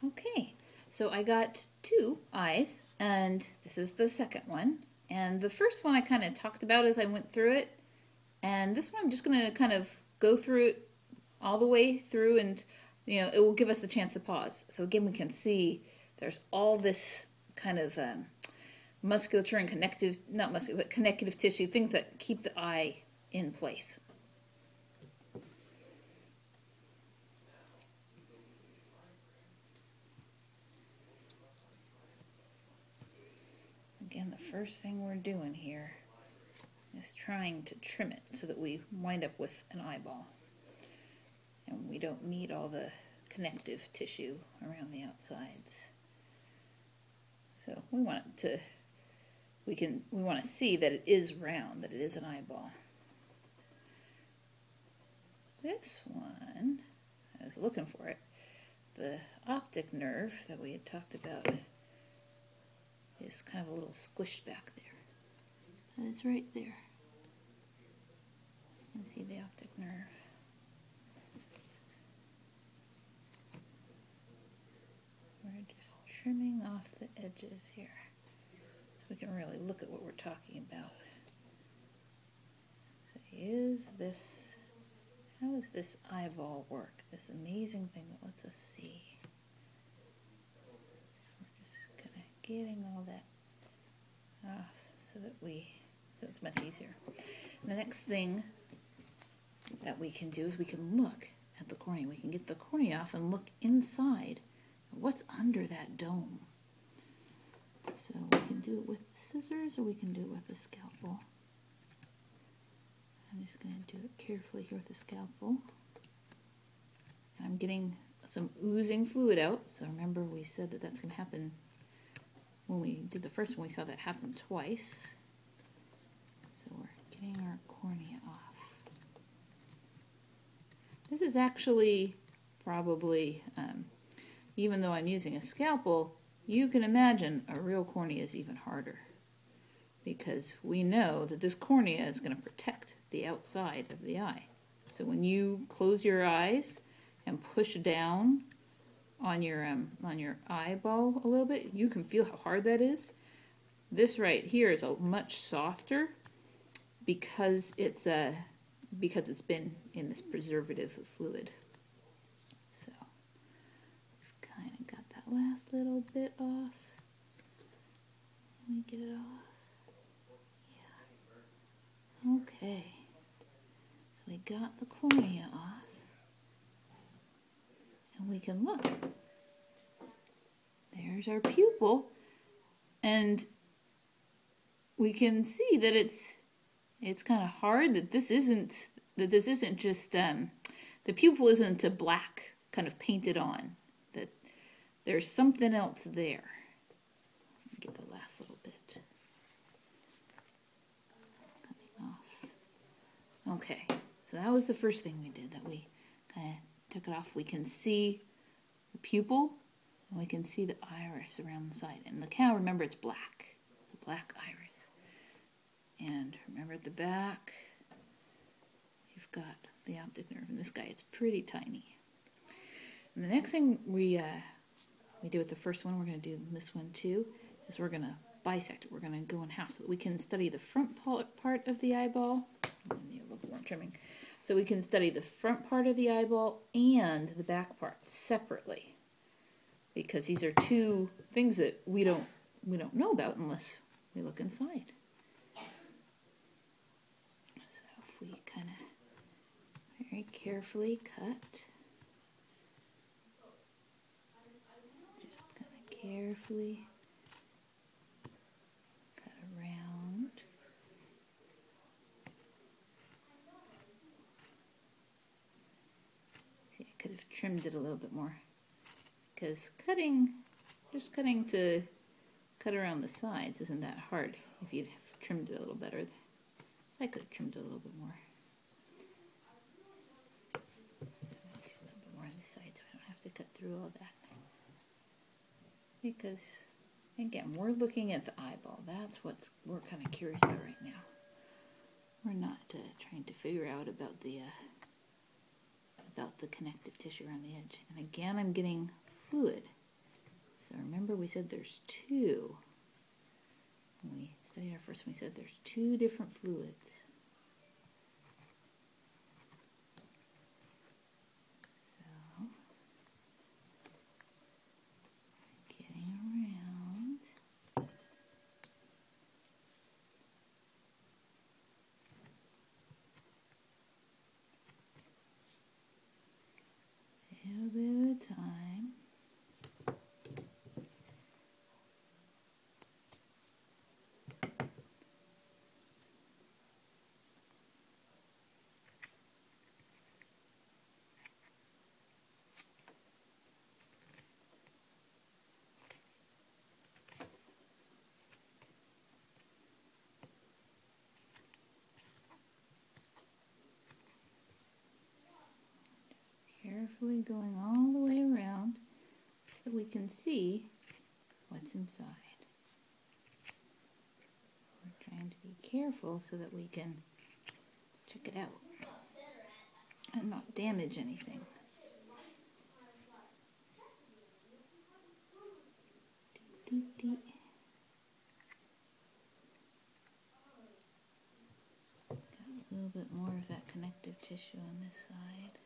Okay, so I got two eyes, and this is the second one. And the first one I kind of talked about as I went through it, and this one I'm just going to kind of go through it all the way through, and it will give us the chance to pause. So again, we can see there's all this kind of musculature and not muscular, but connective tissue, things that keep the eye in place. Again, the first thing we're doing here is trying to trim it so that we wind up with an eyeball. And we don't need all the connective tissue around the outsides. So we want it to, we want to see that it is round, that it is an eyeball. This one, I was looking for it, the optic nerve that we had talked about is kind of a little squished back there. And it's right there. You can see the optic nerve. We're just trimming off the edges here so we can really look at what we're talking about. So how does this eyeball work? This amazing thing that lets us see. We're just kind of getting all that off so it's much easier. And the next thing that we can do is we can look at the cornea. We can get the cornea off and look inside. What's under that dome? So we can do it with scissors or we can do it with a scalpel. I'm just going to do it carefully here with a scalpel. And I'm getting some oozing fluid out. So remember we said that that's going to happen when we did the first one. We saw that happen twice. So we're getting our cornea off. This is actually probably, even though I'm using a scalpel, you can imagine a real cornea is even harder because we know that this cornea is going to protect the outside of the eye. So when you close your eyes and push down on your eyeball a little bit, you can feel how hard that is. This right here is a much softer because it's been in this preservative fluid. So we've kind of got that last little bit off. Let me get it off. Yeah. Okay. So we got the cornea off. And we can look. There's our pupil. And we can see that it's kind of hard, that this isn't just the pupil isn't a black kind of painted on, that there's something else there. Get the last little bit coming off. Okay, so that was the first thing we did, that we kind of took it off. We can see the pupil and we can see the iris around the side. And the cow, remember, it's black. It's a black iris. And remember at the back, you've got the optic nerve. And this guy, it's pretty tiny. And the next thing we did with the first one, we're going to do this one too, is we're going to bisect it. We're going to go in half so that we can study the front part of the eyeball. I need a little more trimming. So we can study the front part of the eyeball and the back part separately, because these are two things that we don't know about unless we look inside. We kind of very carefully cut. Just kind of carefully cut around. See, I could have trimmed it a little bit more, because just cutting to cut around the sides isn't that hard if you'd have trimmed it a little better. I could have trimmed it a little bit more. A little bit more on the side so I don't have to cut through all that. Because, again, we're looking at the eyeball. That's what we're kind of curious about right now. We're not trying to figure out about the connective tissue around the edge. And again, I'm getting fluid remember we said there's two. When we studied our first one, we said there's two different fluids. So, getting around. A little bit at a time. Carefully going all the way around so we can see what's inside. We're trying to be careful so that we can check it out and not damage anything. Deep, deep. Got a little bit more of that connective tissue on this side.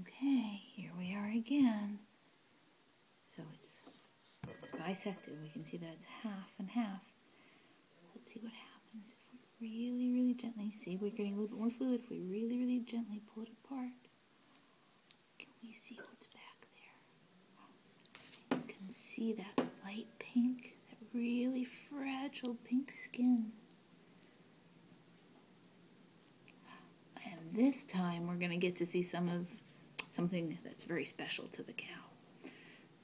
Okay, here we are again. So it's bisected. We can see that it's half and half. Let's see what happens if we really, really gently, see we're getting a little bit more fluid. If we really, really gently pull it apart, can we see what's back there? You can see that light pink, that really fragile pink skin. And this time we're going to get to see something that's very special to the cow.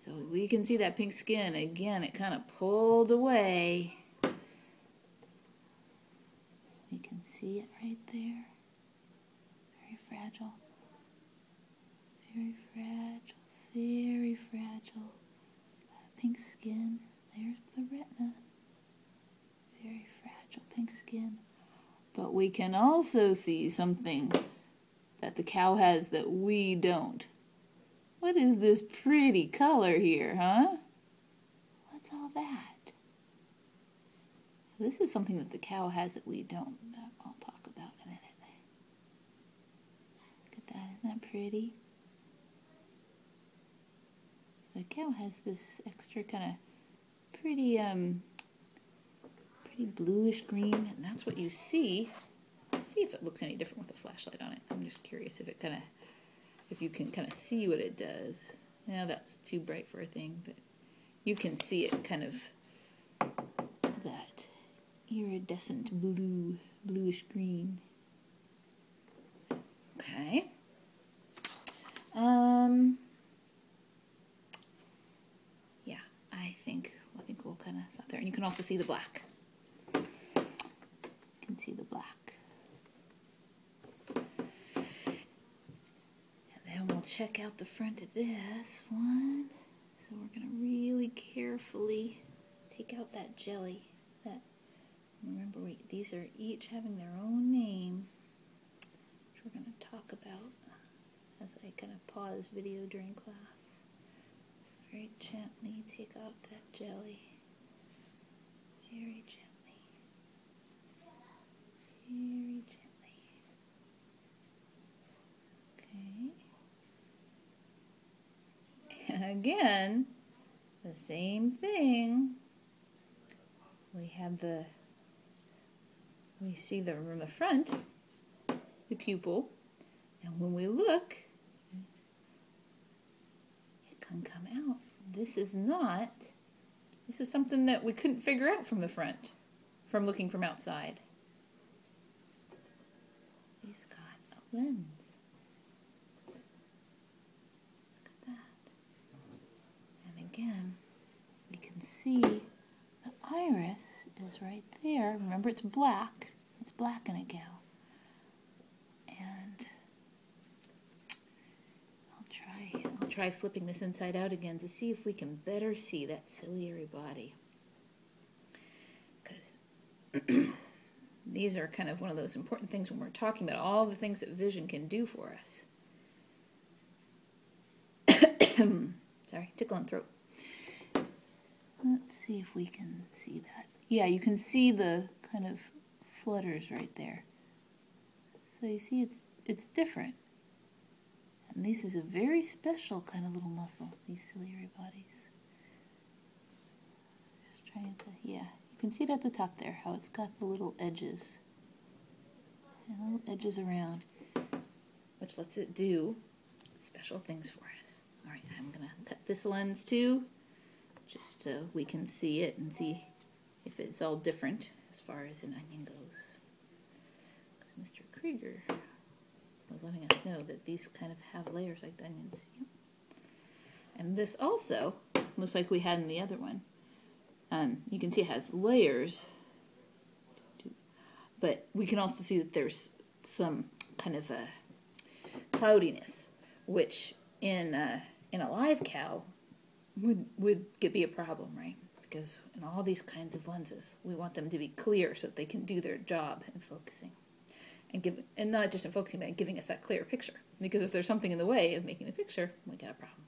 So we can see that pink skin. Again, it kind of pulled away. We can see it right there. Very fragile. Very fragile. Very fragile. That pink skin. There's the retina. Very fragile pink skin. But we can also see something that the cow has that we don't. What is this pretty color here, huh? What's all that? So this is something that the cow has that we don't, that I'll talk about in a minute. Look at that, isn't that pretty? The cow has this extra kind of pretty bluish green, and that's what you see. Let's see if it looks any different with a flashlight on it. I'm just curious if you can kind of see what it does. Now that's too bright for a thing, but you can see it kind of that iridescent bluish green. Okay. Yeah, I think we'll kind of stop there, and you can also see the black. You can see the black. We'll check out the front of this one. So we're going to really carefully take out that jelly. Remember, these are each having their own name, which we're going to talk about as I kind of pause video during class. Very gently take out that jelly. Very gently. Very gently. Okay. Again, the same thing. We see from the front, the pupil, and when we look, it can come out. This is something that we couldn't figure out from the front, from looking from outside. He's got a lens. Look at that. right there. Remember, it's black. It's black in a gal. And I'll try flipping this inside out again to see if we can better see that ciliary body. Because these are kind of one of those important things when we're talking about all the things that vision can do for us. Sorry, tickling throat. Let's see if we can see that. Yeah, you can see the kind of flutters right there. So you see it's different. And this is a very special kind of little muscle, these ciliary bodies. Just trying to, yeah, you can see it at the top there, how it's got the little edges. And little edges around, which lets it do special things for us. All right, I'm going to cut this lens too, just so we can see it and see if it's all different as far as an onion goes. Because Mr. Krieger was letting us know that these kind of have layers like the onions. Yep. And this also looks like we had in the other one. You can see it has layers, but we can also see that there's some kind of a cloudiness, which in a live cow would be a problem, right? Because in all these kinds of lenses, we want them to be clear so that they can do their job in focusing. And not just in focusing, but in giving us that clear picture. Because if there's something in the way of making the picture, we got a problem.